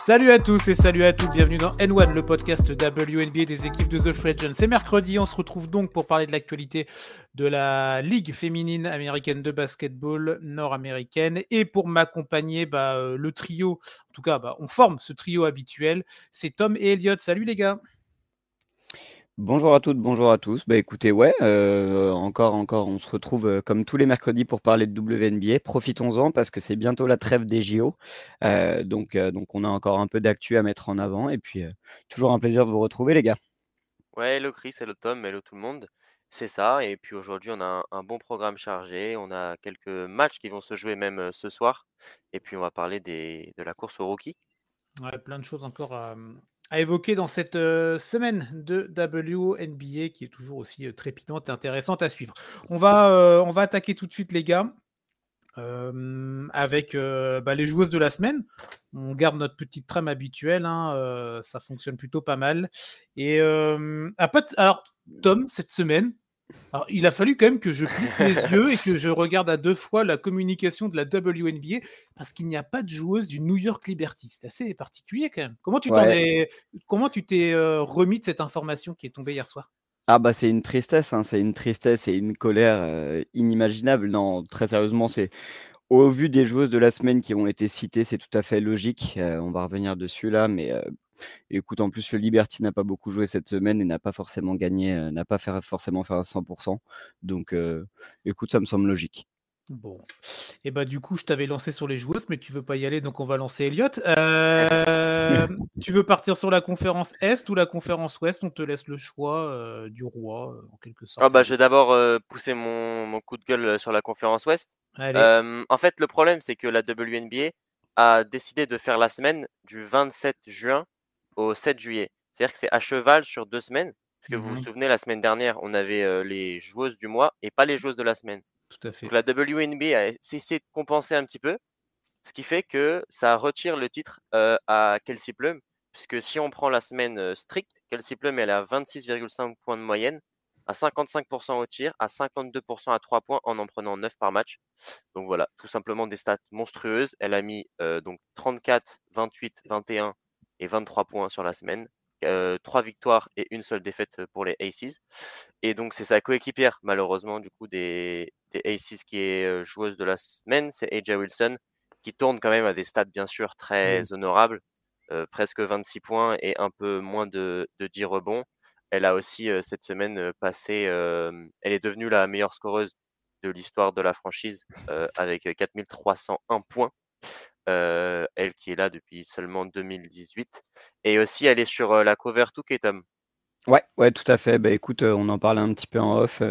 Salut à tous et salut à toutes, bienvenue dans N1, le podcast WNBA des équipes de The Free Agents. C'est mercredi, on se retrouve donc pour parler de l'actualité de la Ligue féminine américaine de basketball nord-américaine. Et pour m'accompagner, le trio, en tout cas, on forme ce trio habituel, c'est Tom et Elliot. Salut les gars. Bonjour à toutes, bonjour à tous. Écoutez, encore, on se retrouve comme tous les mercredis pour parler de WNBA. Profitons-en parce que c'est bientôt la trêve des JO. Donc on a encore un peu d'actu à mettre en avant. Et puis, toujours un plaisir de vous retrouver, les gars. Ouais, hello Chris, hello Tom, hello tout le monde. C'est ça, et puis aujourd'hui on a un bon programme chargé, on a quelques matchs qui vont se jouer même ce soir, et puis on va parler de la course au rookie. Ouais, plein de choses encore à évoquer dans cette semaine de WNBA qui est toujours aussi trépidante et intéressante à suivre. On va attaquer tout de suite les gars. Avec les joueuses de la semaine. On garde notre petite trame habituelle, hein, ça fonctionne plutôt pas mal. Et alors, Tom, cette semaine, alors, il a fallu quand même que je plisse les yeux et que je regarde à deux fois la communication de la WNBA parce qu'il n'y a pas de joueuse du New York Liberty. C'est assez particulier quand même. Ouais. Comment tu t'es remis de cette information qui est tombée hier soir? C'est une tristesse, hein, c'est une tristesse et une colère inimaginable. Non, très sérieusement, c'est au vu des joueuses de la semaine qui ont été citées, c'est tout à fait logique. On va revenir dessus là, mais écoute, en plus, le Liberty n'a pas beaucoup joué cette semaine et n'a pas forcément gagné, n'a pas forcément fait un 100. Donc, écoute, ça me semble logique. Bon. Et du coup, je t'avais lancé sur les joueuses, mais tu veux pas y aller, donc on va lancer Elliot. Tu veux partir sur la conférence Est ou la conférence Ouest? On te laisse le choix du roi, en quelque sorte. Je vais d'abord pousser mon coup de gueule sur la conférence Ouest. Allez. En fait, le problème c'est que la WNBA a décidé de faire la semaine du 27 juin au 7 juillet. C'est-à-dire que c'est à cheval sur 2 semaines, parce que vous vous Mhm, souvenez, la semaine dernière, on avait les joueuses du mois et pas les joueuses de la semaine. tout à Donc fait. la WNBA a cessé de compenser un petit peu, ce qui fait que ça retire le titre à Kelsey Plum, puisque si on prend la semaine stricte, Kelsey Plum elle est à 26,5 points de moyenne, à 55% au tir, à 52% à 3 points en prenant 9 par match. Donc voilà, tout simplement des stats monstrueuses. Elle a mis donc 34, 28, 21 et 23 points sur la semaine. 3 victoires et une seule défaite pour les Aces. Et donc c'est sa coéquipière, malheureusement, du coup, des Aces qui est joueuse de la semaine, c'est AJ Wilson, qui tourne quand même à des stats bien sûr Oui. très honorables, presque 26 points et un peu moins de 10 rebonds. Elle a aussi cette semaine elle est devenue la meilleure scoreuse de l'histoire de la franchise avec 4301 points. Elle qui est là depuis seulement 2018. Et aussi, elle est sur la cover 2K, Tom. Ouais, tout à fait. Écoute, on en parlait un petit peu en off.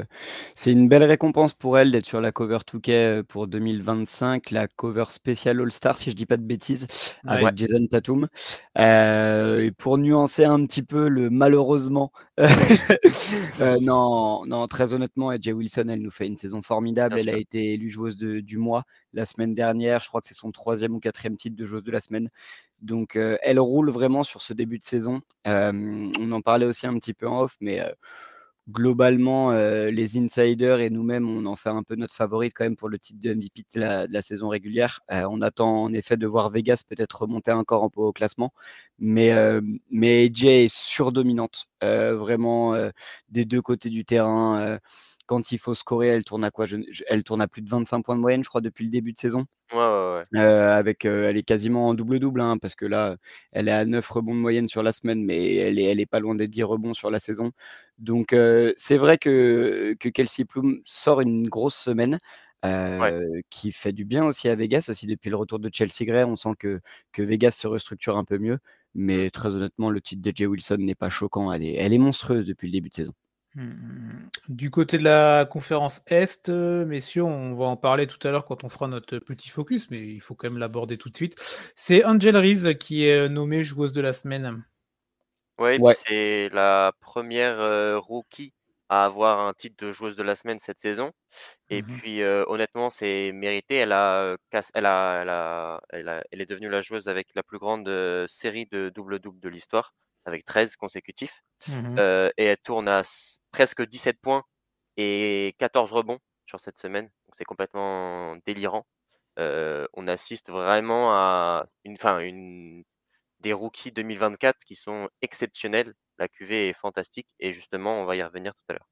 C'est une belle récompense pour elle d'être sur la cover 2K pour 2025, la cover spéciale All-Star, si je dis pas de bêtises, Ouais. Ouais. avec Jason Tatum. Et pour nuancer un petit peu le malheureusement, non, non, très honnêtement, AJ Wilson, elle nous fait une saison formidable. Bien Elle a sûr. été élue joueuse du mois la semaine dernière. Je crois que c'est son troisième ou quatrième titre de joueuse de la semaine. Donc, elle roule vraiment sur ce début de saison. On en parlait aussi un petit peu en off, mais globalement, les insiders et nous-mêmes, on en fait un peu notre favorite quand même pour le titre de MVP de la saison régulière. On attend en effet de voir Vegas peut-être remonter encore un peu au classement, mais AJ est surdominante, vraiment des deux côtés du terrain. Quand il faut scorer, elle tourne à quoi? Elle tourne à plus de 25 points de moyenne, je crois, depuis le début de saison. Ouais, ouais, ouais. Elle est quasiment en double-double, hein, parce que là, elle est à 9 rebonds de moyenne sur la semaine, mais elle est pas loin des 10 rebonds sur la saison. Donc, c'est vrai que Kelsey Plum sort une grosse semaine, Ouais. qui fait du bien aussi à Vegas, aussi depuis le retour de Chelsea Gray. On sent que Vegas se restructure un peu mieux, Mm. mais très honnêtement, le titre d'A.J. Wilson n'est pas choquant. Elle est monstrueuse depuis le début de saison. Du côté de la conférence Est, messieurs, on va en parler tout à l'heure quand on fera notre petit focus, mais il faut quand même l'aborder tout de suite. C'est Angel Reese qui est nommée joueuse de la semaine. Ouais, et puis Ouais. c'est la première rookie à avoir un titre de joueuse de la semaine cette saison. Et Mhm. puis honnêtement, c'est mérité. Elle est devenue la joueuse avec la plus grande série de double-double de l'histoire, avec 13 consécutifs. Mhm. Et elle tourne à presque 17 points et 14 rebonds sur cette semaine. Donc c'est complètement délirant. On assiste vraiment à une des rookies 2024 qui sont exceptionnels. La QV est fantastique et justement, on va y revenir tout à l'heure.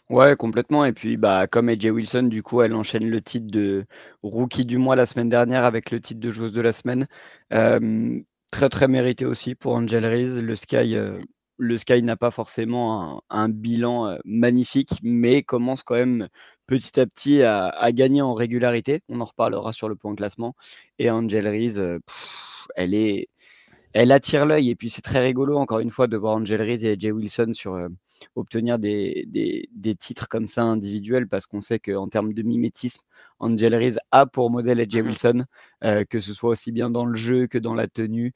Ouais, complètement. Et puis, bah, comme AJ Wilson, du coup, elle enchaîne le titre de rookie du mois la semaine dernière avec le titre de joueuse de la semaine. Très, très mérité aussi pour Angel Reese. Le Sky n'a pas forcément un bilan magnifique, mais commence quand même petit à petit à gagner en régularité. On en reparlera sur le point classement. Et Angel Reese, elle attire l'œil et puis c'est très rigolo encore une fois de voir Angel Reese et AJ Wilson obtenir des titres comme ça individuels parce qu'on sait qu'en termes de mimétisme, Angel Reese a pour modèle AJ Wilson, que ce soit aussi bien dans le jeu que dans la tenue.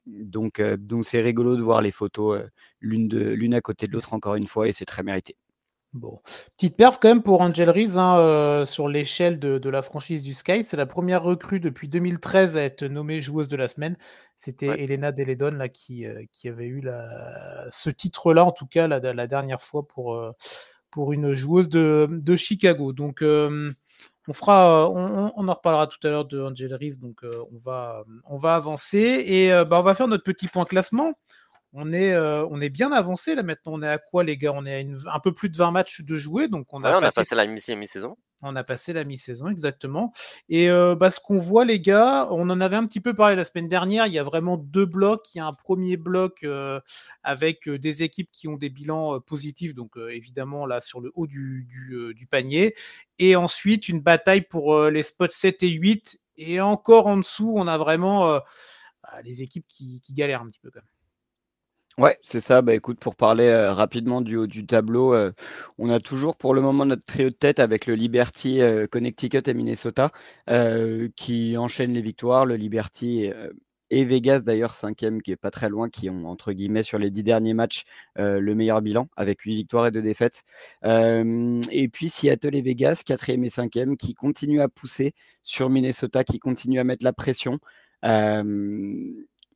Donc c'est rigolo de voir les photos l'une à côté de l'autre encore une fois et c'est très mérité. Bon, petite perf quand même pour Angel Reese sur l'échelle de la franchise du Sky. C'est la première recrue depuis 2013 à être nommée joueuse de la semaine. C'était Ouais. Elena Deledon là, qui avait eu ce titre-là, en tout cas la dernière fois pour une joueuse de Chicago. Donc, on en reparlera tout à l'heure de Angel Reese. Donc, on va avancer et on va faire notre petit point classement. On est bien avancé là maintenant. On est à quoi les gars? On est à un peu plus de 20 matchs de jouer, donc Ouais, on a passé la mi-saison. on a passé la mi-saison exactement. Et ce qu'on voit les gars, on en avait un petit peu parlé la semaine dernière. Il y a vraiment deux blocs. Il y a un premier bloc avec des équipes qui ont des bilans positifs, donc évidemment là sur le haut du panier. Et ensuite une bataille pour les spots 7 et 8. Et encore en dessous, on a vraiment les équipes qui galèrent un petit peu quand même. Ouais, c'est ça. Bah, écoute, pour parler rapidement du haut du tableau, on a toujours pour le moment notre trio de tête avec le Liberty, Connecticut et Minnesota, qui enchaînent les victoires. Le Liberty et Vegas d'ailleurs 5e qui est pas très loin, qui ont entre guillemets sur les 10 derniers matchs, le meilleur bilan avec 8 victoires et 2 défaites. Et puis Seattle et Vegas 4e et 5e qui continuent à pousser sur Minnesota, qui continue à mettre la pression.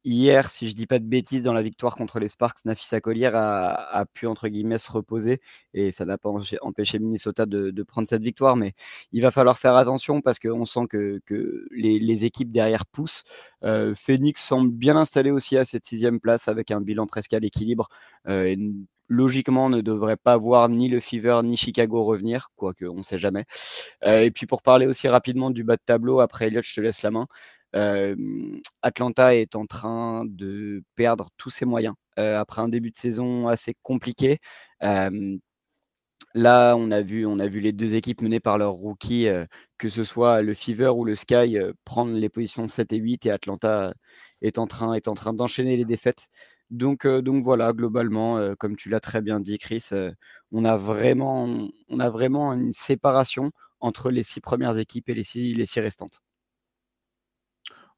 Hier, si je dis pas de bêtises, dans la victoire contre les Sparks, Nafisa Collier a pu entre guillemets se reposer et ça n'a pas empêché Minnesota de prendre cette victoire. Mais il va falloir faire attention parce qu'on sent que les équipes derrière poussent. Phoenix semble bien installé aussi à cette 6e place avec un bilan presque à l'équilibre. Et logiquement, ne devrait pas voir ni le Fever ni Chicago revenir, quoique on ne sait jamais. Et puis pour parler aussi rapidement du bas de tableau, après Elliot, je te laisse la main. Atlanta est en train de perdre tous ses moyens après un début de saison assez compliqué. Là, on a vu les deux équipes menées par leurs rookies, que ce soit le Fever ou le Sky, prendre les positions 7 et 8 et Atlanta est en train d'enchaîner les défaites. Donc voilà, globalement, comme tu l'as très bien dit, Chris, on a vraiment une séparation entre les 6 premières équipes et les six restantes.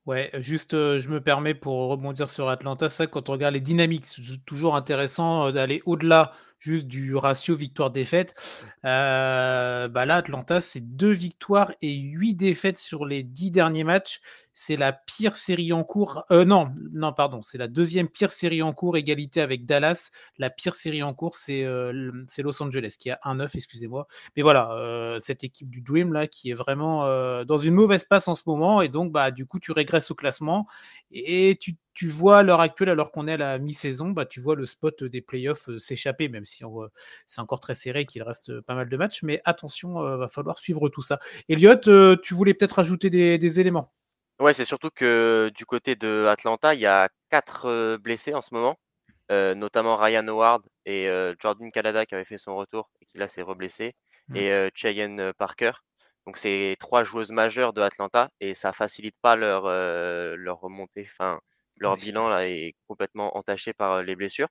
Ouais, juste, je me permets pour rebondir sur Atlanta, c'est vrai que quand on regarde les dynamiques, c'est toujours intéressant d'aller au-delà juste du ratio victoire-défaite. Là, Atlanta, c'est 2 victoires et 8 défaites sur les 10 derniers matchs. C'est la pire série en cours. Non, pardon, c'est la deuxième pire série en cours, égalité avec Dallas. La pire série en cours, c'est Los Angeles qui a 1-9, excusez-moi. Mais voilà, cette équipe du Dream là qui est vraiment dans une mauvaise passe en ce moment et donc du coup tu régresses au classement et tu vois à l'heure actuelle, alors qu'on est à la mi-saison, tu vois le spot des playoffs s'échapper, même si c'est encore très serré, qu'il reste pas mal de matchs, mais attention, va falloir suivre tout ça. Elliot, tu voulais peut-être ajouter des éléments? Ouais, c'est surtout que du côté de Atlanta, il y a 4 blessés en ce moment, notamment Ryan Howard et Jordan Canada qui avait fait son retour et qui là s'est reblessé et Cheyenne Parker. Donc c'est 3 joueuses majeures de Atlanta et ça facilite pas leur remontée, enfin leur Ouais. bilan là est complètement entaché par, les blessures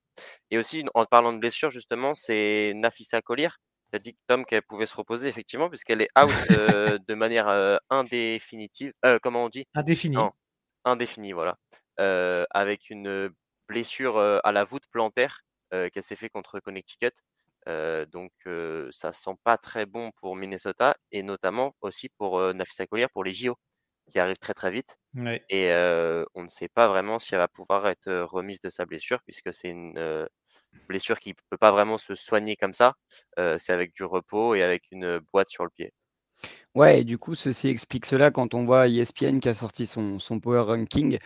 et aussi en parlant de blessures justement, c'est Nafisa Collier. Tu as dit, Tom, qu'elle pouvait se reposer effectivement puisqu'elle est out, de manière, indéfinitive, comment on dit? Indéfini. Non, indéfinie, voilà. Avec une blessure, à la voûte plantaire, qu'elle s'est fait contre Connecticut. Ça sent pas très bon pour Minnesota et notamment aussi pour, Nafisa Collier pour les JO qui arrivent très, très vite Ouais. et on ne sait pas vraiment si elle va pouvoir être, remise de sa blessure puisque c'est une, blessure qui peut pas vraiment se soigner comme ça. C'est avec du repos et avec une boîte sur le pied. Ouais, et du coup, ceci explique cela quand on voit ESPN qui a sorti son power ranking,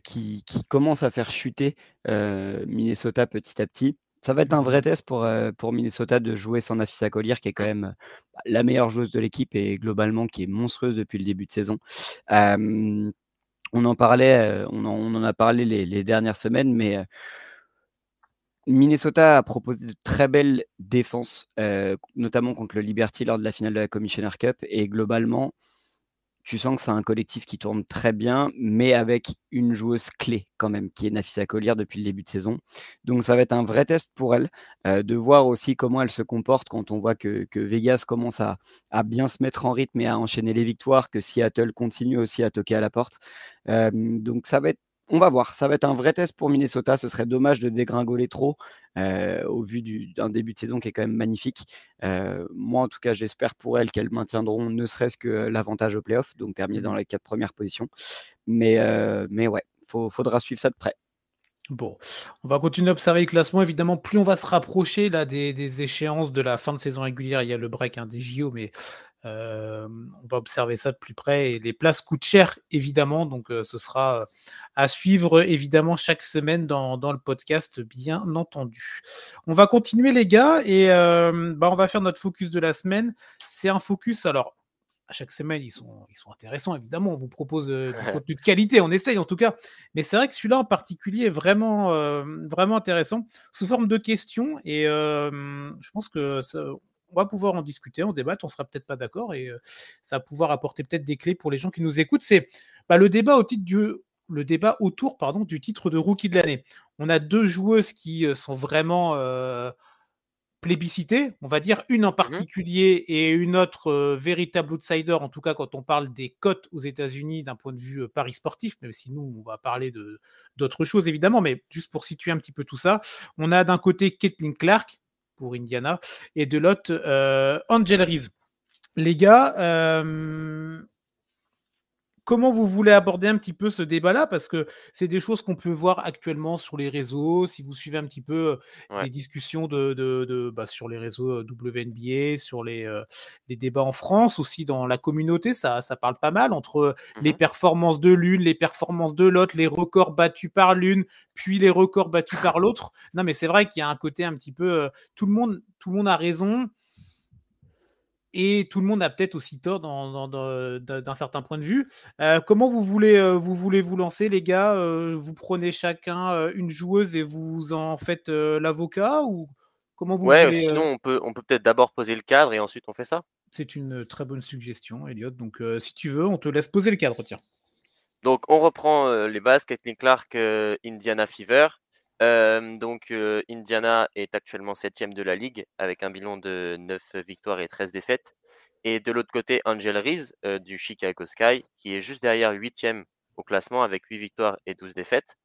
qui commence à faire chuter, Minnesota petit à petit. Ça va être un vrai Mmh. test pour Minnesota de jouer sans Napheesa Collier qui est quand même, la meilleure joueuse de l'équipe et globalement qui est monstrueuse depuis le début de saison. Hem, on en parlait, on en a parlé les dernières semaines, mais Minnesota a proposé de très belles défenses, notamment contre le Liberty lors de la finale de la Commissioner Cup et globalement, tu sens que c'est un collectif qui tourne très bien, mais avec une joueuse clé quand même, qui est Napheesa Collier depuis le début de saison. Donc ça va être un vrai test pour elle, de voir aussi comment elle se comporte quand on voit que Vegas commence à bien se mettre en rythme et à enchaîner les victoires, que Seattle continue aussi à toquer à la porte. Donc ça va être on va voir, ça va être un vrai test pour Minnesota. Ce serait dommage de dégringoler trop, au vu d'un début de saison qui est quand même magnifique. Moi, en tout cas, j'espère pour elles qu'elles maintiendront ne serait-ce que l'avantage au playoff, donc terminer dans Mmh. les 4 premières positions. Mais ouais, faudra suivre ça de près. Bon, on va continuer à observer le classement. Évidemment, plus on va se rapprocher là des échéances de la fin de saison régulière, il y a le break, hein, des JO, mais on va observer ça de plus près et les places coûtent cher évidemment, donc ce sera, à suivre évidemment chaque semaine dans le podcast, bien entendu. On va continuer les gars et on va faire notre focus de la semaine. C'est un focus alors à chaque semaine, ils sont intéressants évidemment, on vous propose, du contenu de qualité, on essaye en tout cas, mais c'est vrai que celui-là en particulier est vraiment, vraiment intéressant sous forme de questions et je pense que ça on va pouvoir en discuter, en débattre, on sera peut-être pas d'accord et ça va pouvoir apporter peut-être des clés pour les gens qui nous écoutent. C'est, le débat autour, pardon, du titre de rookie de l'année. On a 2 joueuses qui, sont vraiment, plébiscitées, on va dire, une en Mmh. particulier et une autre, véritable outsider, en tout cas quand on parle des cotes aux États-Unis d'un point de vue, paris sportif, même si nous, on va parler d'autres choses évidemment, mais juste pour situer un petit peu tout ça. On a d'un côté Caitlin Clark pour Indiana et de l'autre, Angel Reese. Les gars, comment vous voulez aborder un petit peu ce débat-là? Parce que c'est des choses qu'on peut voir actuellement sur les réseaux. Si vous suivez un petit peu Ouais. des discussions sur les réseaux WNBA, sur les débats en France, aussi dans la communauté, ça parle pas mal entre les Mmh. performances de l'une, les performances de l'autre, les records battus par l'une, puis les records battus par l'autre. Non, mais c'est vrai qu'il y a un côté un petit peu. Tout le monde a raison. Et tout le monde a peut-être aussi tort d'un certain point de vue. Comment vous lancer, les gars? Vous prenez chacun une joueuse et vous en faites l'avocat ou comment vous Ouais, voulez? sinon on peut peut-être d'abord poser le cadre et ensuite on fait ça? C'est une très bonne suggestion, Elliot. Donc, si tu veux, on te laisse poser le cadre, tiens. Donc on reprend, les bases, Caitlin Clark, Indiana Fever. Indiana est actuellement 7e de la ligue avec un bilan de 9 victoires et 13 défaites et de l'autre côté, Angel Reese, du Chicago Sky qui est juste derrière 8e au classement avec 8 victoires et 12 défaites.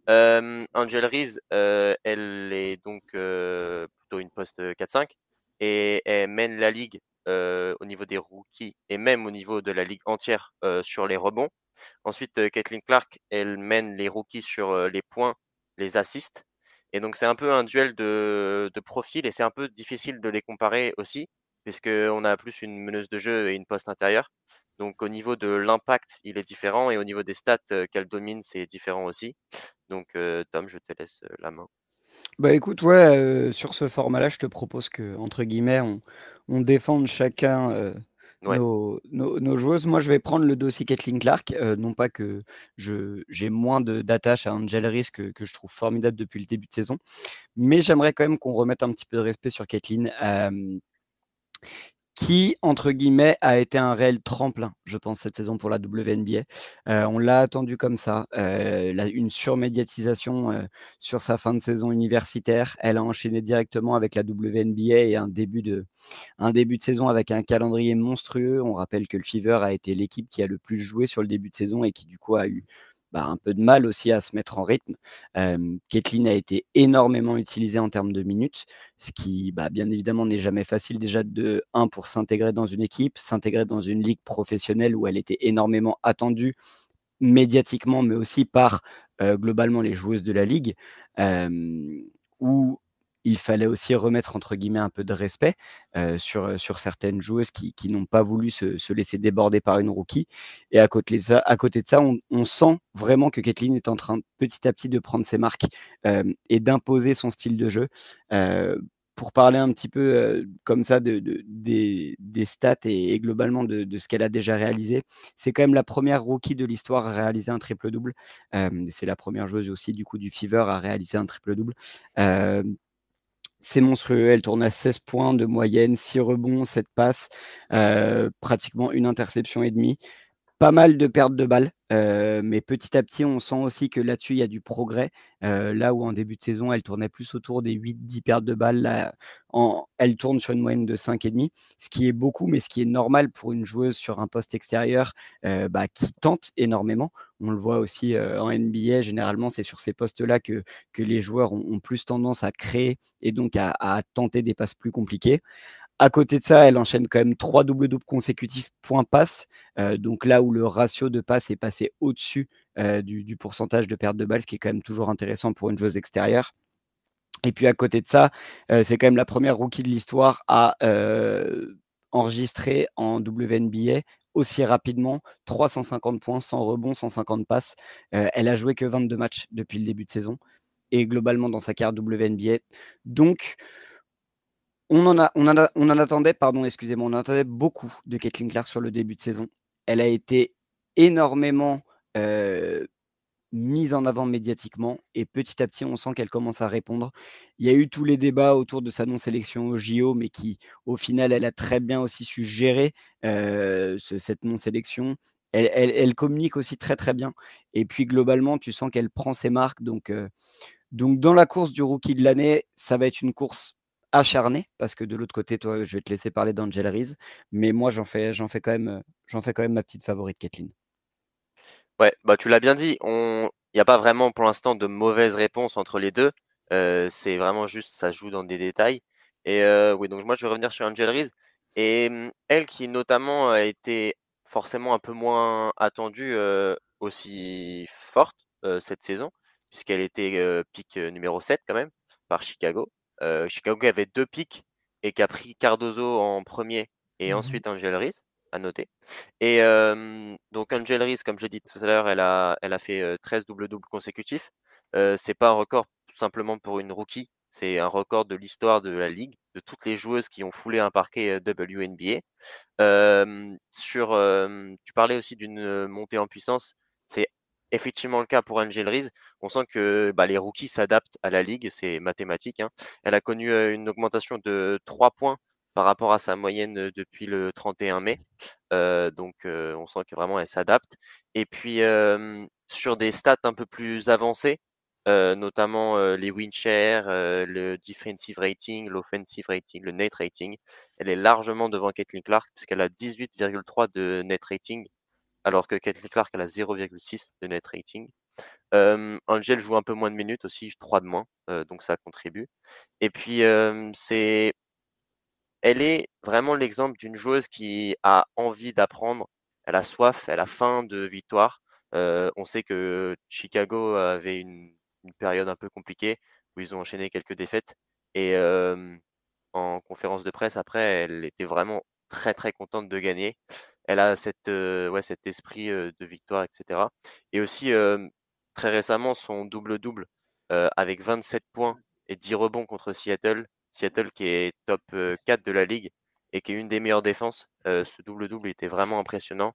Angel Reese, elle est donc, plutôt une poste, 4-5 et elle mène la ligue, au niveau des rookies et même au niveau de la ligue entière, sur les rebonds. Ensuite, Caitlin Clark, elle mène les rookies sur, les points, les assists et donc c'est un peu un duel de profils et c'est un peu difficile de les comparer aussi, puisqu'on a plus une meneuse de jeu et une poste intérieure. Donc au niveau de l'impact, il est différent et au niveau des stats, qu'elle domine, c'est différent aussi. Donc Tom, je te laisse, la main. Bah, écoute, ouais, sur ce format-là, je te propose que entre guillemets, on défende chacun, Ouais. nos joueuses. Moi, je vais prendre le dossier Caitlin Clark, non pas que j'ai moins d'attache à Angel Reese que je trouve formidable depuis le début de saison, mais j'aimerais quand même qu'on remette un petit peu de respect sur Caitlin, qui, entre guillemets, a été un réel tremplin, je pense, cette saison pour la WNBA. On l'a attendu comme ça, une surmédiatisation, sur sa fin de saison universitaire. Elle a enchaîné directement avec la WNBA et un début de saison avec un calendrier monstrueux. On rappelle que le Fever a été l'équipe qui a le plus joué sur le début de saison et qui, du coup, a eu, un peu de mal aussi à se mettre en rythme. Caitlin a été énormément utilisée en termes de minutes, ce qui, bien évidemment, n'est jamais facile déjà de 1 pour s'intégrer dans une équipe, s'intégrer dans une ligue professionnelle où elle était énormément attendue médiatiquement, mais aussi par, globalement les joueuses de la ligue, hem, où il fallait aussi remettre entre guillemets un peu de respect sur certaines joueuses qui n'ont pas voulu se laisser déborder par une rookie. Et à côté de ça, on sent vraiment que Caitlin est en train petit à petit de prendre ses marques et d'imposer son style de jeu. Pour parler un petit peu comme ça des stats et globalement de ce qu'elle a déjà réalisé, c'est quand même la première rookie de l'histoire à réaliser un triple-double. C'est la première joueuse aussi du coup du Fever à réaliser un triple-double. C'est monstrueux, elle tourne à 16 points de moyenne, 6 rebonds, 7 passes, pratiquement une interception et demie. Pas mal de pertes de balles, mais petit à petit, on sent aussi que là-dessus, il y a du progrès. Là où en début de saison, elle tournait plus autour des 8-10 pertes de balles, là, elle tourne sur une moyenne de 5,5, ce qui est beaucoup, mais ce qui est normal pour une joueuse sur un poste extérieur qui tente énormément. On le voit aussi en NBA, généralement, c'est sur ces postes-là que les joueurs ont plus tendance à créer et donc à tenter des passes plus compliquées. À côté de ça, elle enchaîne quand même 3 double-doubles consécutifs point passe. Donc là où le ratio de passe est passé au-dessus du pourcentage de perte de balles, ce qui est quand même toujours intéressant pour une joueuse extérieure. Et puis à côté de ça, c'est quand même la première rookie de l'histoire à enregistrer en WNBA aussi rapidement 350 points, 100 rebonds, 150 passes. Elle a joué que 22 matchs depuis le début de saison et globalement dans sa carrière WNBA. Donc, on en attendait, pardon, excusez-moi, on en attendait beaucoup de Caitlin Clark sur le début de saison. Elle a été énormément mise en avant médiatiquement et petit à petit, on sent qu'elle commence à répondre. Il y a eu tous les débats autour de sa non-sélection au JO, mais qui, au final, elle a très bien aussi su gérer cette non-sélection. Elle communique aussi très très bien. Et puis globalement, tu sens qu'elle prend ses marques. Donc dans la course du rookie de l'année, ça va être une course acharnée parce que de l'autre côté, toi, je vais te laisser parler d'Angel Reese, mais moi, j'en fais quand même ma petite favorite, Caitlin. Ouais, bah tu l'as bien dit, il n'y a pas vraiment pour l'instant de mauvaise réponse entre les deux. C'est vraiment juste, ça joue dans des détails. Et oui, donc moi je vais revenir sur Angel Reese. Et elle qui notamment a été forcément un peu moins attendue aussi forte cette saison, puisqu'elle était pick numéro 7 quand même, par Chicago. Chicago qui avait 2 picks et qui a pris Cardozo en premier et Mhm. ensuite Angel Reese, à noter. Et donc Angel Reese, comme je l'ai dit tout à l'heure, elle a fait 13 double-doubles consécutifs. C'est pas un record tout simplement pour une rookie, c'est un record de l'histoire de la ligue, de toutes les joueuses qui ont foulé un parquet WNBA. Tu parlais aussi d'une montée en puissance, c'est effectivement le cas pour Angel Reese. On sent que les rookies s'adaptent à la ligue, c'est mathématique, hein. Elle a connu une augmentation de 3 points par rapport à sa moyenne depuis le 31 mai. On sent que vraiment elle s'adapte. Et puis sur des stats un peu plus avancées, notamment les win shares, le defensive rating, l'offensive rating, le net rating, elle est largement devant Caitlin Clark puisqu'elle a 18,3 de net rating, alors que Caitlin Clark elle a 0,6 de net rating. Angel joue un peu moins de minutes aussi, 3 de moins, donc ça contribue. Et puis elle est vraiment l'exemple d'une joueuse qui a envie d'apprendre, elle a soif, elle a faim de victoire. On sait que Chicago avait une période un peu compliquée où ils ont enchaîné quelques défaites et en conférence de presse après, elle était vraiment très, très contente de gagner. Elle a cet esprit, de victoire et cetera et aussi, très récemment son double-double, avec 27 points et 10 rebonds contre Seattle. Seattle qui est top 4 de la ligue et qui est une des meilleures défenses. Ce double-double était vraiment impressionnant,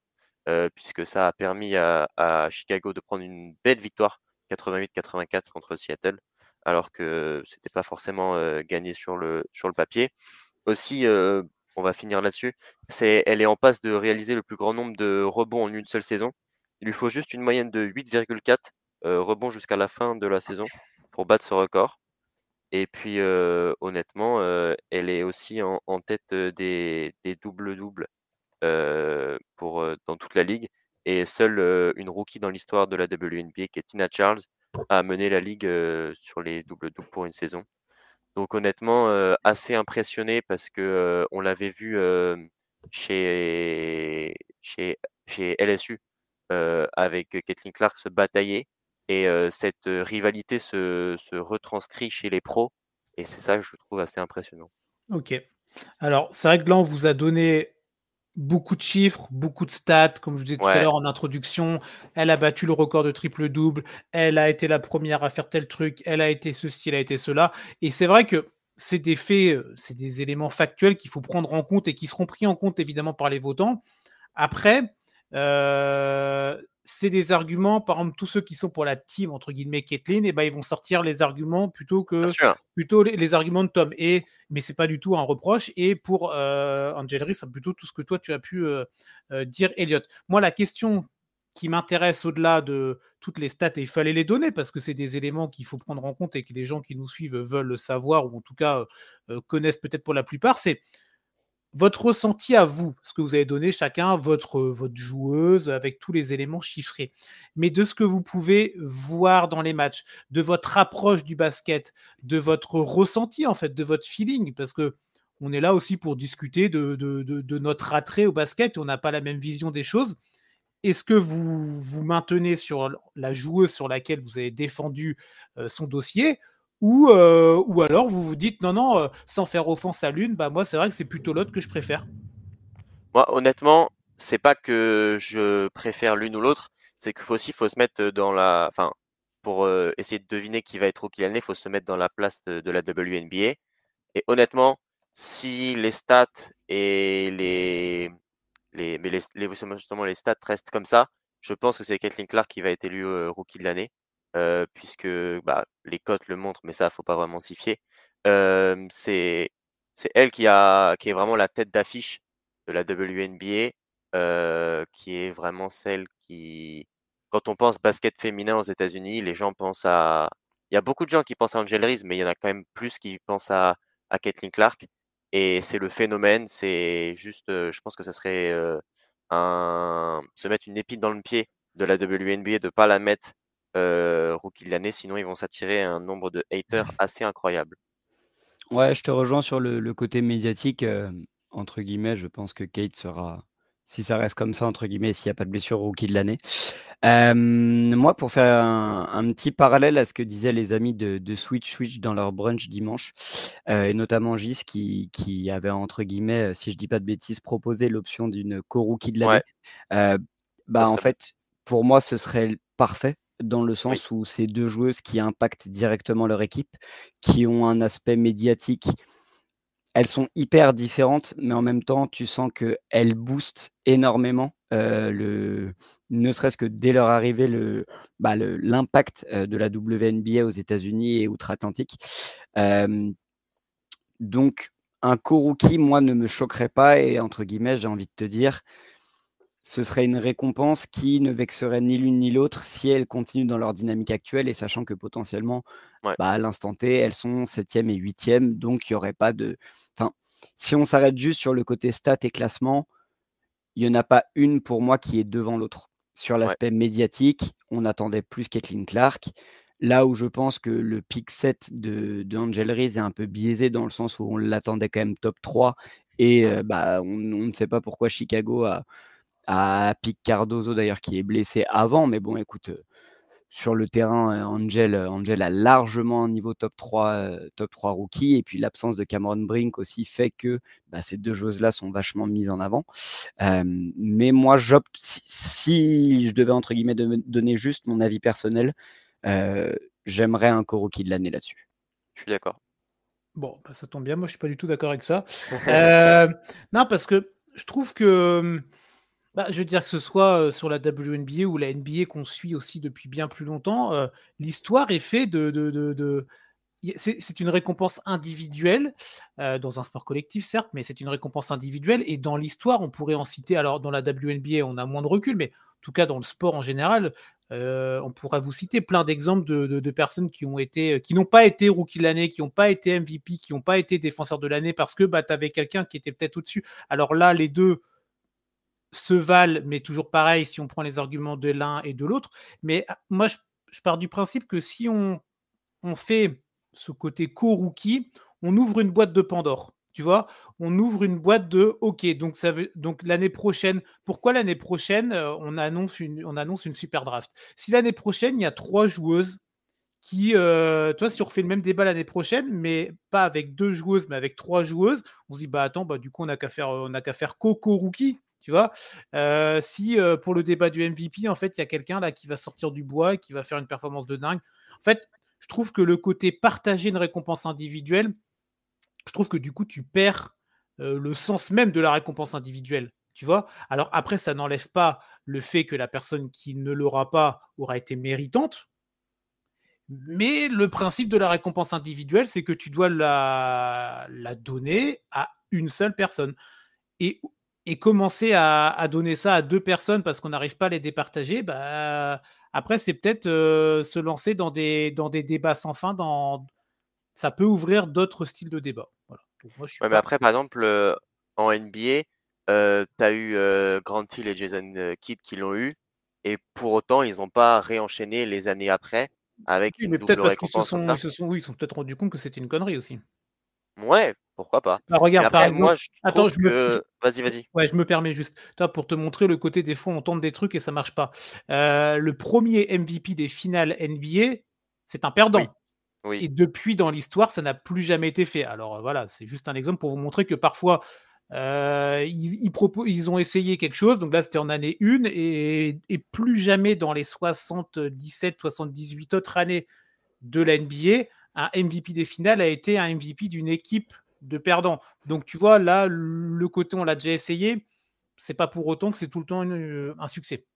puisque ça a permis à Chicago de prendre une belle victoire, 88-84 contre Seattle, alors que c'était pas forcément gagné sur le papier. Aussi, on va finir là-dessus, elle est en passe de réaliser le plus grand nombre de rebonds en une seule saison. Il lui faut juste une moyenne de 8,4 rebonds jusqu'à la fin de la saison pour battre ce record. Et puis, honnêtement, elle est aussi en tête des double-doubles dans toute la ligue. Et seule une rookie dans l'histoire de la WNBA, qui est Tina Charles, a mené la ligue sur les double-doubles pour une saison. Donc honnêtement, assez impressionné parce que on l'avait vu chez, chez, chez LSU avec Caitlin Clark se batailler. Et cette rivalité se retranscrit chez les pros Et c'est ça que je trouve assez impressionnant. Ok. Alors, c'est vrai que là, on vous a donné beaucoup de chiffres, beaucoup de stats. Comme je vous disais tout à Ouais, l'heure en introduction, elle a battu le record de triple-double, elle a été la première à faire tel truc, elle a été ceci, elle a été cela. Et c'est vrai que c'est des faits, c'est des éléments factuels qu'il faut prendre en compte et qui seront pris en compte évidemment par les votants. Après, c'est des arguments, par exemple, tous ceux qui sont pour la team, entre guillemets, Caitlyn, et ben, ils vont sortir les arguments bien sûr. plutôt les arguments de Tom. Mais c'est pas du tout un reproche. Et pour Angel Reese, c'est plutôt tout ce que toi, tu as pu dire, Elliot. Moi, la question qui m'intéresse au-delà de toutes les stats, et il fallait les donner parce que c'est des éléments qu'il faut prendre en compte et que les gens qui nous suivent veulent le savoir ou en tout cas connaissent peut-être pour la plupart, c'est votre ressenti à vous, ce que vous avez donné chacun, votre joueuse, avec tous les éléments chiffrés. Mais de ce que vous pouvez voir dans les matchs, de votre approche du basket, de votre ressenti, en fait, de votre feeling, parce que on est là aussi pour discuter de notre attrait au basket, on n'a pas la même vision des choses. Est-ce que vous vous maintenez sur la joueuse sur laquelle vous avez défendu son dossier ou alors vous vous dites non, non, sans faire offense à l'une, bah moi c'est vrai que c'est plutôt l'autre que je préfère. Moi, honnêtement, c'est pas que je préfère l'une ou l'autre, c'est qu'il faut se mettre dans la, enfin, pour essayer de deviner qui va être rookie de l'année, il faut se mettre dans la place de la WNBA. Et honnêtement, si les stats et justement les stats restent comme ça, je pense que c'est Caitlin Clark qui va être élue rookie de l'année, puisque bah, les cotes le montrent, mais ça, faut pas vraiment s'y fier. Euh, c'est c'est elle qui est vraiment la tête d'affiche de la WNBA, qui est vraiment celle qui, quand on pense basket féminin aux États-Unis, les gens pensent à, il y a beaucoup de gens qui pensent à Angel Reese, mais il y en a quand même plus qui pensent à Caitlin Clark. Et c'est le phénomène, c'est juste, je pense que ça serait se mettre une épine dans le pied de la WNBA de ne pas la mettre rookie de l'année, sinon ils vont s'attirer un nombre de haters assez incroyable. Ouais, je te rejoins sur le côté médiatique, entre guillemets, je pense que Kate sera, si ça reste comme ça, entre guillemets, s'il y a pas de blessure, rookie de l'année. Moi, pour faire un petit parallèle à ce que disaient les amis de Switch dans leur brunch dimanche, et notamment Gis qui avait, entre guillemets, si je dis pas de bêtises, proposé l'option d'une co-rookie de Ouais, l'année. Heu, ça en serait bien. fait, pour moi, ce serait parfait dans le Oui, sens où c'est 2 joueuses qui impactent directement leur équipe, qui ont un aspect médiatique. Elles sont hyper différentes, mais en même temps, tu sens qu'elles boostent énormément, le ne serait-ce que dès leur arrivée, l'impact, de la WNBA aux États-Unis et outre-Atlantique. Hem, donc un co-rookie, moi, ne me choquerait pas et entre guillemets, j'ai envie de te dire, ce serait une récompense qui ne vexerait ni l'une ni l'autre si elles continuent dans leur dynamique actuelle et sachant que potentiellement, ouais, à l'instant T, elles sont 7e et 8e, donc il y aurait pas de, enfin, si on s'arrête juste sur le côté stats et classement, il y en a pas une pour moi qui est devant l'autre. Sur ouais, l'aspect médiatique, on attendait plus Caitlin Clark. Là où je pense que le pick 7 d'Angel Reese est un peu biaisé dans le sens où on l'attendait quand même top 3 et mmh, on ne sait pas pourquoi Chicago a pick Cardozo d'ailleurs qui est blessé avant, mais bon écoute, sur le terrain, Angel a largement un niveau top 3 rookie et puis l'absence de Cameron Brink aussi fait que, ces 2 joueuses-là sont vachement mises en avant. Mais moi j'opte si je devais entre guillemets de me donner juste mon avis personnel, j'aimerais un co-rookie de l'année là-dessus. je suis d'accord. Bon, bah, ça tombe bien, moi je suis pas du tout d'accord avec ça. Euh, non, parce que je trouve que, bah, je veux dire que ce soit sur la WNBA ou la NBA qu'on suit aussi depuis bien plus longtemps, l'histoire est faite c'est une récompense individuelle, dans un sport collectif certes, mais c'est une récompense individuelle et dans l'histoire, on pourrait en citer alors dans la WNBA, on a moins de recul, mais en tout cas dans le sport en général, on pourra vous citer plein d'exemples de personnes qui n'ont pas été rookie de l'année, qui n'ont pas été MVP, qui n'ont pas été défenseur de l'année parce que, bah, tu avais quelqu'un qui était peut-être au-dessus. Alors là, les 2 se valent, mais toujours pareil si on prend les arguments de l'un et de l'autre. Mais moi, je pars du principe que si on fait ce côté co-rookie, on ouvre une boîte de Pandore. Tu vois, on ouvre une boîte de OK, donc l'année prochaine, pourquoi l'année prochaine on annonce une super draft. Si l'année prochaine il y a 3 joueuses toi, si on refait le même débat l'année prochaine, mais pas avec 2 joueuses, mais avec 3 joueuses, on se dit: «Bah, attends, bah, du coup, on n'a qu'à faire Coco rookie», tu vois? Si, pour le débat du MVP, en fait, il y a quelqu'un là qui va sortir du bois et qui va faire une performance de dingue. En fait, je trouve que le côté partager une récompense individuelle, je trouve que du coup, tu perds, le sens même de la récompense individuelle, tu vois? Alors après, ça n'enlève pas le fait que la personne qui ne l'aura pas aura été méritante, mais le principe de la récompense individuelle, c'est que tu dois la donner à une seule personne. Et, et commencer à donner ça à 2 personnes parce qu'on n'arrive pas à les départager, bah, après, c'est peut-être se lancer dans des débats sans fin. Ça peut ouvrir d'autres styles de débat. Voilà. Donc, moi, je suis Ouais, mais pas. après, par exemple, en NBA, tu as eu Grant Hill et Jason Kidd qui l'ont eu, et pour autant, ils n'ont pas réenchaîné les années après avec Oui, une mais peut-être double parce qu'ils récompense comme ça. oui, ils se sont peut-être rendus compte que c'était une connerie aussi. Ouais, pourquoi pas. Bah, Mais regarde, par après, exemple, moi, je attends, trouve que. Vas-y, vas-y. ouais, je me permets juste, toi, pour te montrer le côté des fois, on tente des trucs et ça marche pas. Le premier MVP des finales NBA, c'est un Oui, perdant. oui. Et depuis, dans l'histoire, ça n'a plus jamais été fait. Alors voilà, c'est juste un exemple pour vous montrer que parfois, ils ont essayé quelque chose. Donc là, c'était en année 1 et plus jamais dans les 77-78 autres années de la NBA, un MVP des finales a été un MVP d'une équipe de perdants. Donc tu vois, là, le côté, on l'a déjà essayé. C'est pas pour autant que c'est tout le temps un succès.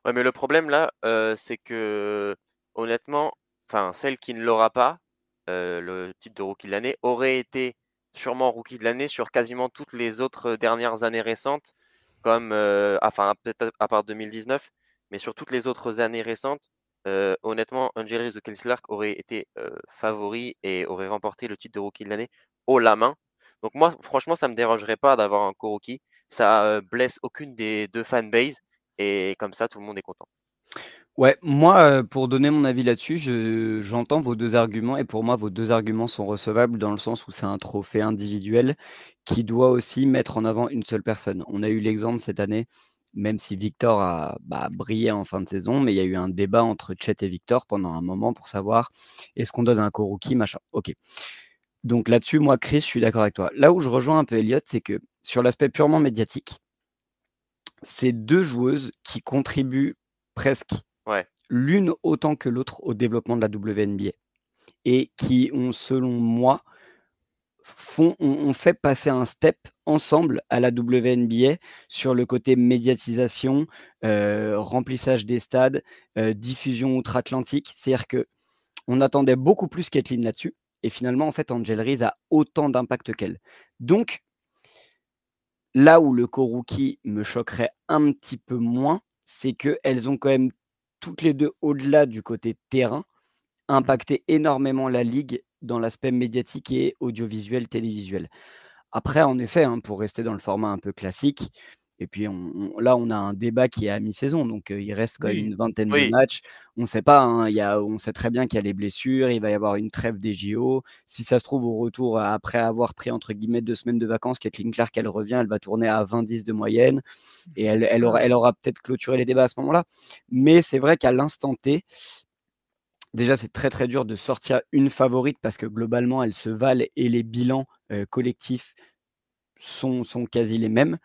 Ouais, mais le problème là, c'est que honnêtement, enfin, celle qui ne l'aura pas, le titre de rookie de l'année, aurait été sûrement rookie de l'année sur quasiment toutes les autres dernières années récentes, comme, enfin, peut-être à part 2019, mais sur toutes les autres années récentes, honnêtement, Angel Reese ou Kelly Clark auraient été, favoris et auraient remporté le titre de rookie de l'année haut la main. Donc moi, franchement, ça me dérangerait pas d'avoir un co-rookie. Ça, blesse aucune des 2 fanbases et comme ça, tout le monde est content. Ouais, moi, pour donner mon avis là-dessus, j'entends vos 2 arguments et pour moi, vos 2 arguments sont recevables dans le sens où c'est un trophée individuel qui doit aussi mettre en avant une seule personne. On a eu l'exemple cette année, même si Victor a, bah, brillé en fin de saison, mais il y a eu un débat entre Chet et Victor pendant un moment pour savoir est-ce qu'on donne un co-rookie, machin. OK. Donc là-dessus, moi, Chris, je suis d'accord avec toi. Là où je rejoins un peu Elliott, c'est que sur l'aspect purement médiatique, c'est 2 joueuses qui contribuent presque Ouais, l'une autant que l'autre au développement de la WNBA et qui ont, selon moi, ont fait passer un step ensemble à la WNBA sur le côté médiatisation, remplissage des stades, diffusion outre-Atlantique. C'est-à-dire qu'on attendait beaucoup plus Caitlin là-dessus et finalement, en fait, Angel Reese a autant d'impact qu'elle. Donc là où le co-rookie me choquerait un petit peu moins, c'est qu'elles ont quand même toutes les 2, au-delà du côté terrain, mmh, impacté énormément la ligue dans l'aspect médiatique et audiovisuel, télévisuel. Après, en effet, hein, pour rester dans le format un peu classique et puis on a un débat qui est à mi-saison, donc il reste quand même Oui. une vingtaine de oui, matchs. On ne sait pas, hein, on sait très bien qu'il y a les blessures, il va y avoir une trêve des JO. Si ça se trouve au retour, après avoir pris entre guillemets 2 semaines de vacances, Caitlin Clark, elle revient, elle va tourner à 20-10 de moyenne et elle aura peut-être clôturé les débats à ce moment-là. Mais c'est vrai qu'à l'instant T, déjà, c'est très, très dur de sortir une favorite parce que globalement, elles se valent et les bilans, collectifs sont quasi les mêmes.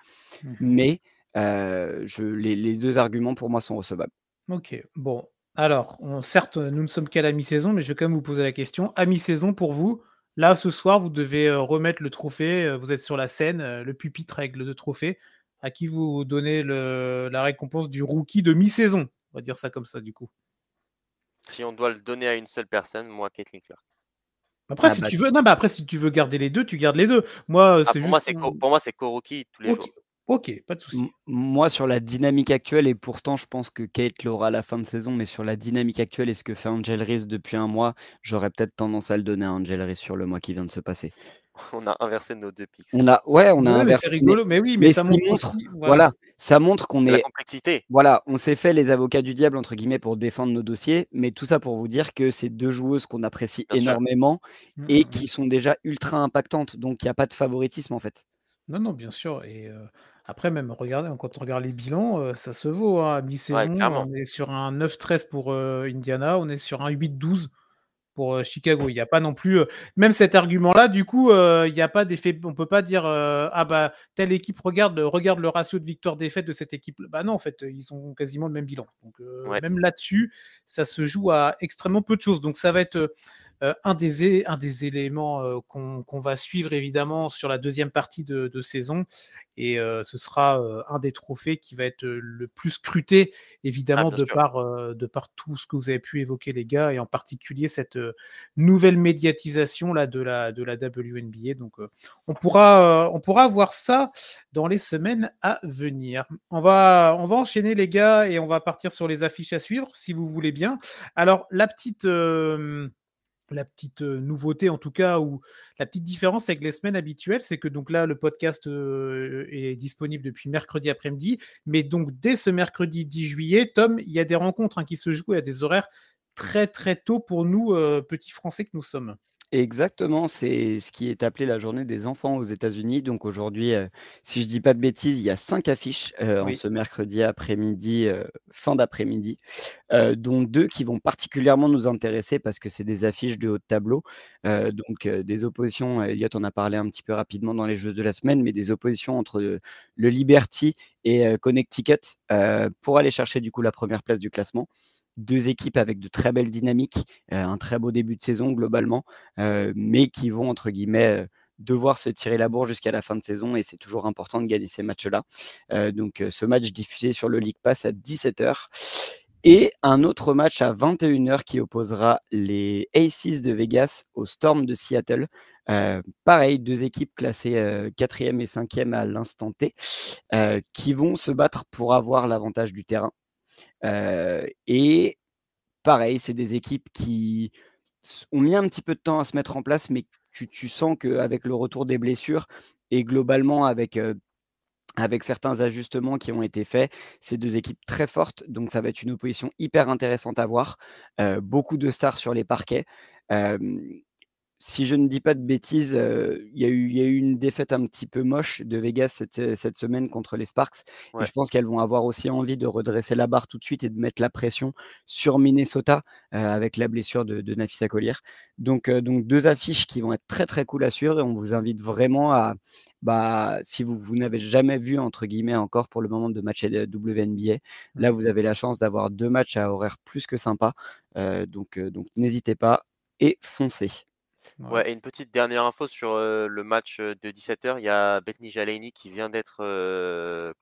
Mhm. Mais, je les 2 arguments pour moi sont recevables. Ok. Bon. Alors, certes, nous ne sommes qu'à la mi-saison, mais je vais quand même vous poser la question. À mi-saison, pour vous, là, ce soir, vous devez remettre le trophée. Vous êtes sur la scène, le pupitre avec le trophée. À qui vous donnez la récompense du rookie de mi-saison? On va dire ça comme ça, du coup. si on doit le donner à une seule personne, moi, Caitlin Clark. Après, Ah si bah, tu veux, non, mais après, si tu veux garder les deux, tu gardes les deux. Moi, Ah, c'est juste. pour moi, c'est co-rookie tous les Ok, jours. ok, pas de souci. moi sur la dynamique actuelle et pourtant je pense que Kate l'aura à la fin de saison, mais sur la dynamique actuelle et ce que fait Angel Reese depuis un mois, j'aurais peut-être tendance à le donner à Angel Reese sur le mois qui vient de se passer. On a inversé nos 2 picks, c'est On bien. a ouais, on a Ouais, mais c'est inversé, rigolo. Mais oui, mais mais ça ce qui montre montre aussi. Voilà. voilà, ça montre qu'on C'est la est complexité. voilà, on s'est fait les «avocats du diable» entre guillemets pour défendre nos dossiers, mais tout ça pour vous dire que c'est 2 joueuses qu'on apprécie Bien sûr. énormément Mm, et mm, mm. qui sont déjà ultra impactantes, donc il y a pas de favoritisme en fait. Non, non, bien sûr. Et après, même, regardez, hein, quand on regarde les bilans, ça se vaut, hein. À Ouais, mi-saison, clairement. on est sur un 9-13 pour Indiana, on est sur un 8-12 pour Chicago. Il n'y a pas non plus même cet argument-là. Du coup, il n'y a pas d'effet. On peut pas dire ah bah telle équipe regarde le ratio de victoire-défaite de cette équipe. Bah non, en fait, ils ont quasiment le même bilan. Donc même là-dessus, ça se joue à extrêmement peu de choses. Donc ça va être un des éléments qu'on va suivre évidemment sur la deuxième partie de saison, et ce sera un des trophées qui va être le plus scruté évidemment bien sûr. de par tout ce que vous avez pu évoquer les gars, et en particulier cette nouvelle médiatisation là de la WNBA. Donc on pourra voir ça dans les semaines à venir. On va enchaîner les gars et on va partir sur les affiches à suivre si vous voulez bien. Alors la petite nouveauté en tout cas, ou la petite différence avec les semaines habituelles, c'est que donc là le podcast est disponible depuis mercredi après-midi, mais donc dès ce mercredi 10 juillet, Tom, il y a des rencontres qui se jouent à des horaires très très tôt pour nous, petits Français que nous sommes. Exactement, c'est ce qui est appelé la journée des enfants aux États-Unis. Donc aujourd'hui, si je dis pas de bêtises, il y a 5 affiches, en Oui. ce mercredi après-midi, fin d'après-midi, dont 2 qui vont particulièrement nous intéresser parce que c'est des affiches de haut de tableau. Donc des oppositions, Elliot en a parlé un petit peu rapidement dans les jeux de la semaine, mais des oppositions entre, le Liberty et Connecticut, pour aller chercher du coup la première place du classement. 2 équipes avec de très belles dynamiques, un très beau début de saison globalement, mais qui vont entre guillemets, devoir se tirer la bourre jusqu'à la fin de saison, et c'est toujours important de gagner ces matchs-là. Donc ce match diffusé sur le League Pass à 17h, et un autre match à 21h qui opposera les Aces de Vegas aux Storm de Seattle. Pareil, 2 équipes classées 4e et 5e à l'instant T, qui vont se battre pour avoir l'avantage du terrain. Et pareil, c'est des équipes qui ont mis un petit peu de temps à se mettre en place, mais tu sens qu'avec le retour des blessures et globalement avec certains ajustements qui ont été faits, c'est 2 équipes très fortes, donc ça va être une opposition hyper intéressante à voir. Beaucoup de stars sur les parquets. Hem Si je ne dis pas de bêtises, il y a eu une défaite un petit peu moche de Vegas cette semaine contre les Sparks, et Ouais. je pense qu'elles vont avoir aussi envie de redresser la barre tout de suite et de mettre la pression sur Minnesota, avec la blessure de Nafisa Collier. Donc 2 affiches qui vont être très, très cool à suivre, et on vous invite vraiment à, si vous n'avez jamais vu entre guillemets encore pour le moment de match WNBA, là vous avez la chance d'avoir 2 matchs à horaire plus que sympa, donc n'hésitez pas et foncez. Voilà. Ouais, et une petite dernière info sur, le match, de 17h. Il y a Bethany Jaleni qui vient d'être,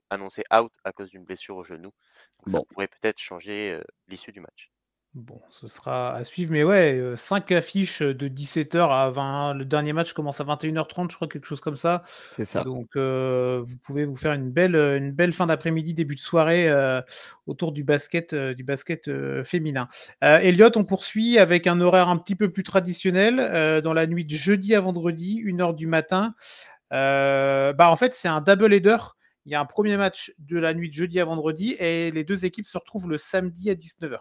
annoncée out à cause d'une blessure au genou. Donc ça Bon. pourrait peut-être changer, l'issue du match. Bon, ce sera à suivre, mais ouais, 5 affiches de 17h à 20. Le dernier match commence à 21h30, je crois, quelque chose comme ça. C'est ça. Donc vous pouvez vous faire une belle fin d'après-midi, début de soirée, autour du basket, féminin. Elliot, on poursuit avec un horaire un petit peu plus traditionnel, dans la nuit de jeudi à vendredi, 1h du matin. En fait, c'est un double header. Il y a un premier match de la nuit de jeudi à vendredi et les 2 équipes se retrouvent le samedi à 19h.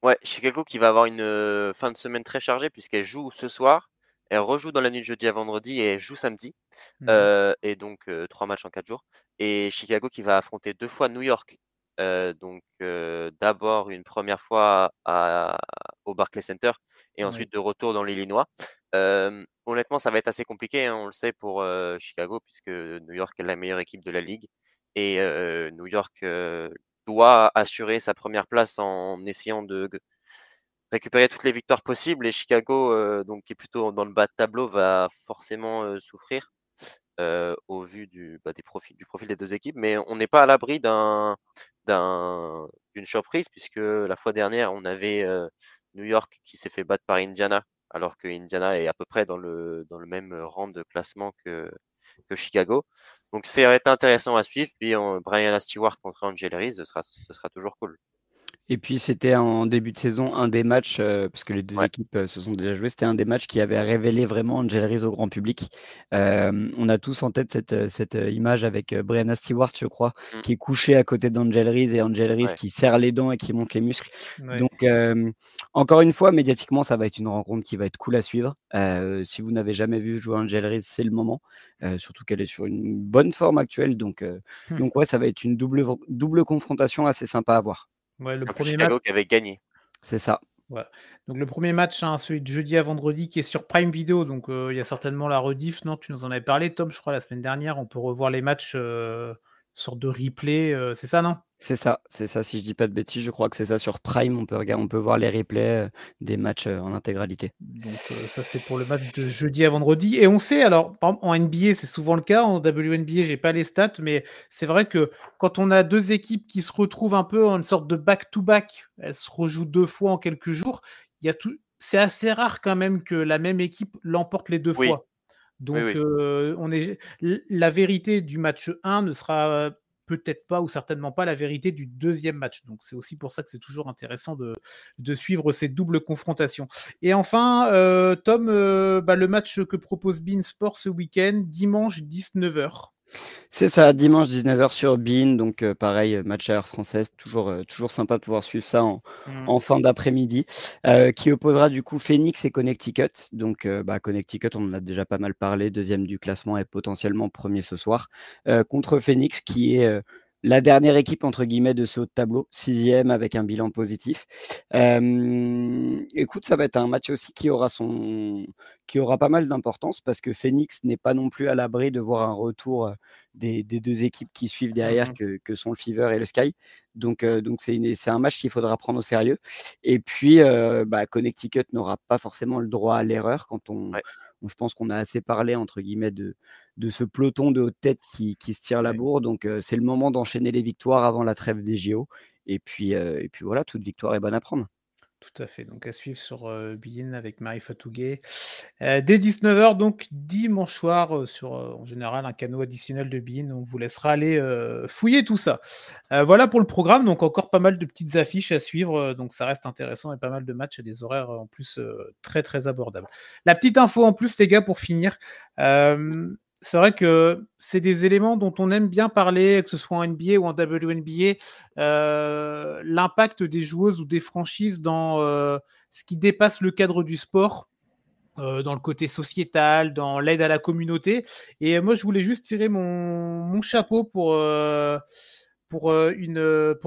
Ouais, Chicago qui va avoir une, fin de semaine très chargée puisqu'elle joue ce soir, elle rejoue dans la nuit de jeudi à vendredi et elle joue samedi. Mmh. Et donc 3 matchs en 4 jours, et Chicago qui va affronter 2 fois New York. D'abord une première fois au Barclays Center et Oui. ensuite de retour dans l'Illinois. Honnêtement, ça va être assez compliqué, hein, on le sait pour, Chicago, puisque New York est la meilleure équipe de la ligue, et New York, doit assurer sa première place en essayant de récupérer toutes les victoires possibles, et Chicago, donc qui est plutôt dans le bas de tableau, va forcément, souffrir, au vu du profil des 2 équipes. Mais on n'est pas à l'abri d'une surprise, puisque la fois dernière, on avait, New York qui s'est fait battre par Indiana, alors que Indiana est à peu près dans le même rang de classement que Chicago. Donc ça va être intéressant à suivre. Puis, Brianna Stewart contre Angel Reese, ce sera toujours cool. Et puis c'était en début de saison un des matchs, parce que les 2 Ouais, équipes, se sont déjà jouées, c'était un des matchs qui avait révélé vraiment Angel Reese au grand public. On a tous en tête cette image avec, Breanna Stewart, je crois, mmh, qui est couchée à côté d'Angel Reese, et Angel Reese ouais, qui serre les dents et qui monte les muscles. Ouais. Donc encore une fois, médiatiquement, ça va être une rencontre qui va être cool à suivre. Si vous n'avez jamais vu jouer Angel Reese, c'est le moment, surtout qu'elle est sur une bonne forme actuelle, donc ouais, ça va être une double confrontation assez sympa à voir. Ouais, le en plus premier match Chicago qui avait gagné. C'est ça. Voilà. Donc le premier match, hein, celui de jeudi à vendredi, qui est sur Prime Video, donc il y a certainement la rediff. Non, tu nous en avais parlé, Tom, je crois, la semaine dernière. On peut revoir les matchs, sorte de replay, c'est ça, non? C'est ça, si je dis pas de bêtises, je crois que c'est ça sur Prime, on peut voir les replays, des matchs, en intégralité. Donc ça, c'est pour le match de jeudi à vendredi. Et on sait, alors, par exemple, en NBA, c'est souvent le cas. En WNBA, j'ai pas les stats, mais c'est vrai que quand on a deux équipes qui se retrouvent un peu en une sorte de back-to-back, elles se rejouent 2 fois en quelques jours, il y a tout c'est assez rare quand même que la même équipe l'emporte les 2 Oui, fois. oui, Donc oui. on est la vérité du match 1 ne sera peut-être pas ou certainement pas la vérité du deuxième match. Donc c'est aussi pour ça que c'est toujours intéressant de suivre ces doubles confrontations. Et enfin, Tom, le match que propose beIN Sport ce week-end, dimanche 19h. C'est ça, dimanche 19h sur beIN, donc pareil, match à heure française, toujours sympa de pouvoir suivre ça en fin d'après-midi, qui opposera du coup Phoenix et Connecticut. Donc Connecticut, on en a déjà pas mal parlé, 2e du classement et potentiellement 1er ce soir, contre Phoenix qui est, la dernière équipe entre guillemets de ce haut de tableau, 6e avec un bilan positif. Écoute, ça va être un match aussi qui aura pas mal d'importance parce que Phoenix n'est pas non plus à l'abri de voir un retour, des 2 équipes qui suivent derrière que sont le Fever et le Sky. Donc c'est un match qu'il faudra prendre au sérieux. Et puis, Connecticut n'aura pas forcément le droit à l'erreur Ouais. je pense qu'on a assez parlé entre guillemets de ce peloton de haute tête qui se tire la Ouais. bourre. Donc c'est le moment d'enchaîner les victoires avant la trêve des JO. Et puis voilà, toute victoire est bonne à prendre. Tout à fait, donc à suivre sur beIN avec Marie Fatouguet. Dès 19h, donc dimanche soir, sur en général un canal additionnel de beIN. On vous laissera aller fouiller tout ça. Voilà pour le programme, donc encore pas mal de petites affiches à suivre, donc ça reste intéressant et pas mal de matchs et des horaires en plus très très abordables. La petite info en plus, les gars, pour finir. C'est vrai que c'est des éléments dont on aime bien parler, que ce soit en NBA ou en WNBA, l'impact des joueuses ou des franchises dans ce qui dépasse le cadre du sport, dans le côté sociétal, dans l'aide à la communauté. Et moi, je voulais juste tirer mon chapeau pour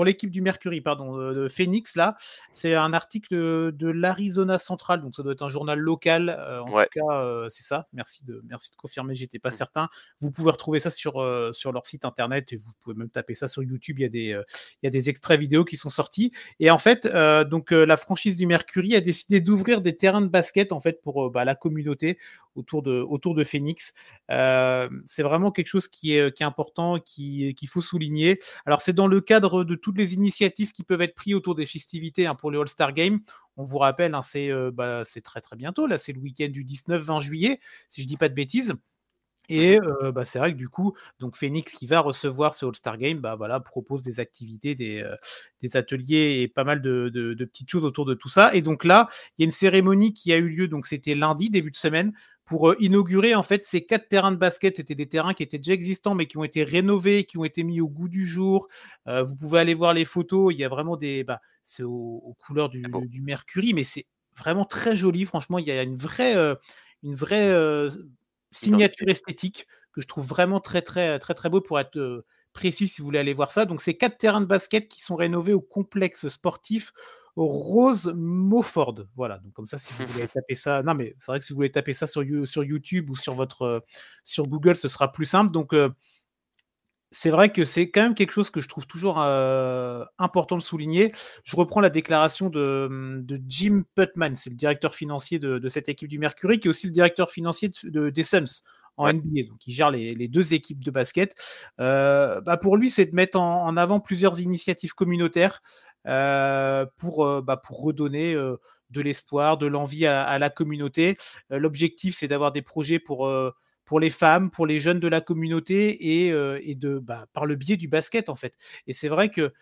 l'équipe du Mercury, pardon, de Phoenix, là. C'est un article de l'Arizona Central, donc ça doit être un journal local. En Ouais. tout cas, c'est ça. Merci de confirmer, j'étais pas certain. Vous pouvez retrouver ça sur leur site internet et vous pouvez même taper ça sur YouTube. Il y a des extraits vidéo qui sont sortis. Et en fait, la franchise du Mercury a décidé d'ouvrir des terrains de basket en fait pour la communauté autour de Phoenix. C'est vraiment quelque chose qui est important, qu'il faut souligner. Alors, c'est dans le cadre de toutes les initiatives qui peuvent être prises autour des festivités pour le All-Star Game. On vous rappelle, c'est très très bientôt. Là, c'est le week-end du 19-20 juillet, si je ne dis pas de bêtises. Et c'est vrai que du coup, donc Phoenix qui va recevoir ce All-Star Game, propose des activités, des ateliers et pas mal de petites choses autour de tout ça. Et donc là, il y a une cérémonie qui a eu lieu, donc c'était lundi, début de semaine, pour inaugurer en fait ces 4 terrains de basket. C'était des terrains qui étaient déjà existants, mais qui ont été rénovés, qui ont été mis au goût du jour. Vous pouvez aller voir les photos. Il y a vraiment c'est aux couleurs du Mercury, mais c'est vraiment très joli. Franchement, il y a une vraie signature esthétique que je trouve vraiment très très très très beau pour être précis si vous voulez aller voir ça. Donc c'est 4 terrains de basket qui sont rénovés au complexe sportif Rose Moford. Voilà, donc comme ça si vous voulez taper ça, non mais c'est vrai que si vous voulez taper ça sur YouTube ou sur Google, ce sera plus simple. Donc c'est vrai que c'est quand même quelque chose que je trouve toujours important de souligner. Je reprends la déclaration de Jim Putman, c'est le directeur financier de cette équipe du Mercury, qui est aussi le directeur financier des Suns en NBA, donc il gère les 2 équipes de basket. Pour lui, c'est de mettre en avant plusieurs initiatives communautaires pour redonner de l'espoir, de l'envie à la communauté. L'objectif, c'est d'avoir des projets pour les femmes, pour les jeunes de la communauté et par le biais du basket en fait. Et c'est vrai que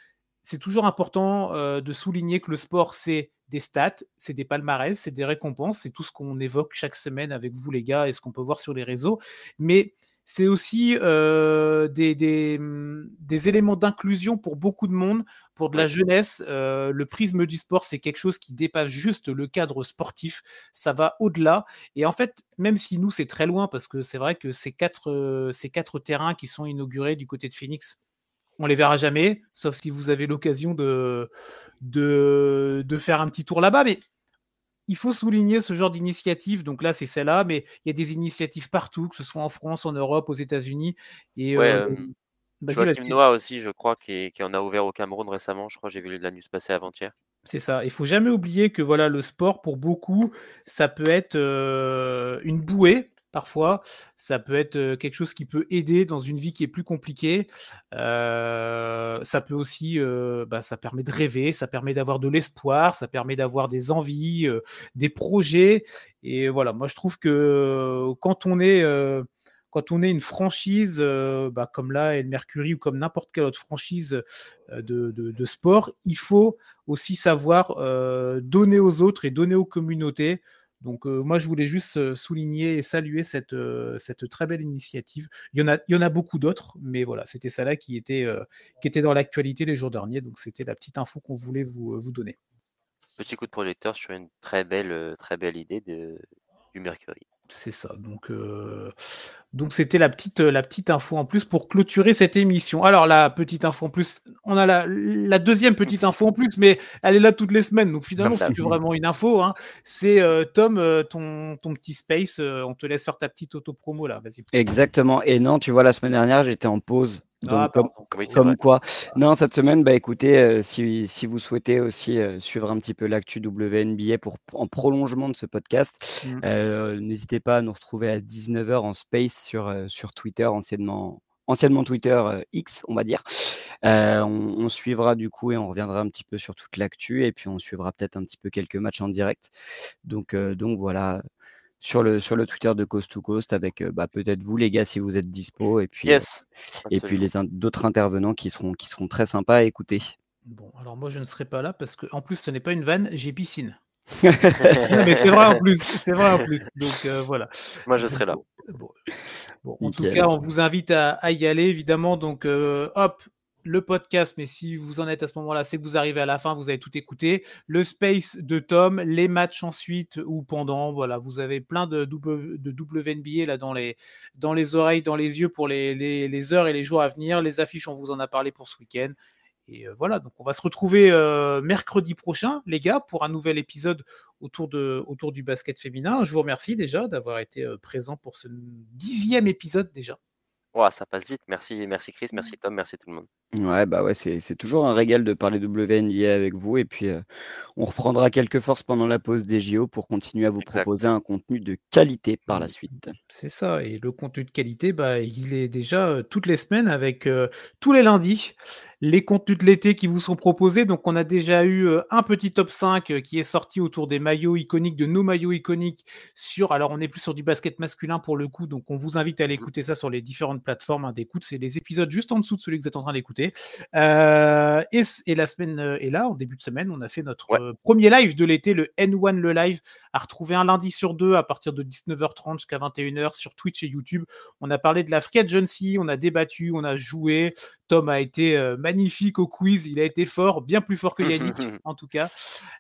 c'est toujours important de souligner que le sport, c'est des stats, c'est des palmarès, c'est des récompenses, c'est tout ce qu'on évoque chaque semaine avec vous les gars et ce qu'on peut voir sur les réseaux. Mais c'est aussi des éléments d'inclusion pour beaucoup de monde, pour de la jeunesse. Le prisme du sport, c'est quelque chose qui dépasse juste le cadre sportif. Ça va au-delà. Et en fait, même si nous, c'est très loin, parce que c'est vrai que ces 4 terrains qui sont inaugurés du côté de Phoenix, on les verra jamais, sauf si vous avez l'occasion de faire un petit tour là-bas. Mais il faut souligner ce genre d'initiative. Donc là, c'est celle-là, mais il y a des initiatives partout, que ce soit en France, en Europe, aux États-Unis. Et Ouais, vas-y, Joachim vas-y. Noah aussi, je crois, qui en a ouvert au Cameroun récemment. Je crois que j'ai vu la news passer avant-hier. C'est ça. Il faut jamais oublier que voilà, le sport, pour beaucoup, ça peut être une bouée. Parfois, ça peut être quelque chose qui peut aider dans une vie qui est plus compliquée. Ça peut aussi, ça permet de rêver, ça permet d'avoir de l'espoir, ça permet d'avoir des envies, des projets. Et voilà, moi je trouve que quand on est une franchise comme là El Mercury ou comme n'importe quelle autre franchise de sport, il faut aussi savoir donner aux autres et donner aux communautés. Donc moi, je voulais juste souligner et saluer cette très belle initiative. Il y en a beaucoup d'autres, mais voilà, c'était ça là qui était dans l'actualité les jours derniers. Donc c'était la petite info qu'on voulait vous donner. Petit coup de projecteur sur une très belle idée du Mercury. C'est ça. Donc c'était la petite info en plus pour clôturer cette émission. Alors la petite info en plus, on a la deuxième petite info en plus, mais elle est là toutes les semaines. Donc finalement, c'est plus vraiment une info. Hein. C'est Tom, ton petit space. On te laisse faire ta petite auto-promo là. Vas-y. Exactement. Et non, tu vois, la semaine dernière, j'étais en pause. Donc, comme quoi. Non, cette semaine, écoutez, si vous souhaitez aussi suivre un petit peu l'actu WNBA en prolongement de ce podcast, n'hésitez pas à nous retrouver à 19h en space sur Twitter, anciennement Twitter X, on va dire. On suivra du coup et on reviendra un petit peu sur toute l'actu et puis on suivra peut-être un petit peu quelques matchs en direct. Donc voilà. Sur le Twitter de Coast to Coast avec peut-être vous les gars si vous êtes dispo et puis d'autres intervenants qui seront très sympas à écouter. Bon, alors moi je ne serai pas là parce que en plus ce n'est pas une vanne, j'ai piscine. Mais c'est vrai en plus, donc voilà. Moi je serai là. Bon, en tout cas, on vous invite à y aller évidemment. Donc hop, le podcast, mais si vous en êtes à ce moment-là, c'est que vous arrivez à la fin, vous avez tout écouté. Le space de Tom, les matchs ensuite ou pendant, voilà, vous avez plein de WNBA là dans les oreilles, dans les yeux pour les heures et les jours à venir. Les affiches, on vous en a parlé pour ce week-end. Et voilà, donc on va se retrouver mercredi prochain, les gars, pour un nouvel épisode autour du basket féminin. Je vous remercie déjà d'avoir été présent pour ce 10e épisode déjà. Wow, ça passe vite. Merci Chris, merci Tom, merci tout le monde. Ouais, c'est toujours un régal de parler WNBA avec vous. Et puis, on reprendra quelques forces pendant la pause des JO pour continuer à vous proposer un contenu de qualité par la suite. C'est ça. Et le contenu de qualité, il est déjà toutes les semaines avec tous les lundis. Les contenus de l'été qui vous sont proposés. Donc, on a déjà eu un petit top 5 qui est sorti autour des maillots iconiques, de nos maillots iconiques. Alors, on est plus sur du basket masculin pour le coup. Donc, on vous invite à aller écouter ça sur les différentes plateformes d'écoute. C'est les épisodes juste en dessous de celui que vous êtes en train d'écouter. Et la semaine est là, en début de semaine, on a fait notre premier live de l'été, le N1 le live, à retrouver un lundi sur deux à partir de 19h30 jusqu'à 21h sur Twitch et YouTube. On a parlé de la Free Agency, on a débattu, on a joué. Tom a été magnifique au quiz, il a été fort, bien plus fort que Yannick en tout cas,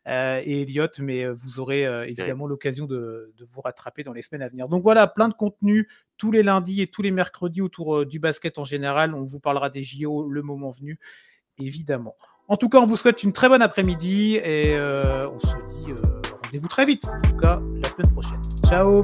et Elliot, mais vous aurez évidemment l'occasion de vous rattraper dans les semaines à venir. Donc voilà, plein de contenu tous les lundis et tous les mercredis autour du basket en général. On vous parlera des JO le moment venu, évidemment. En tout cas, on vous souhaite une très bonne après-midi et on se dit rendez-vous très vite, en tout cas la semaine prochaine. Ciao.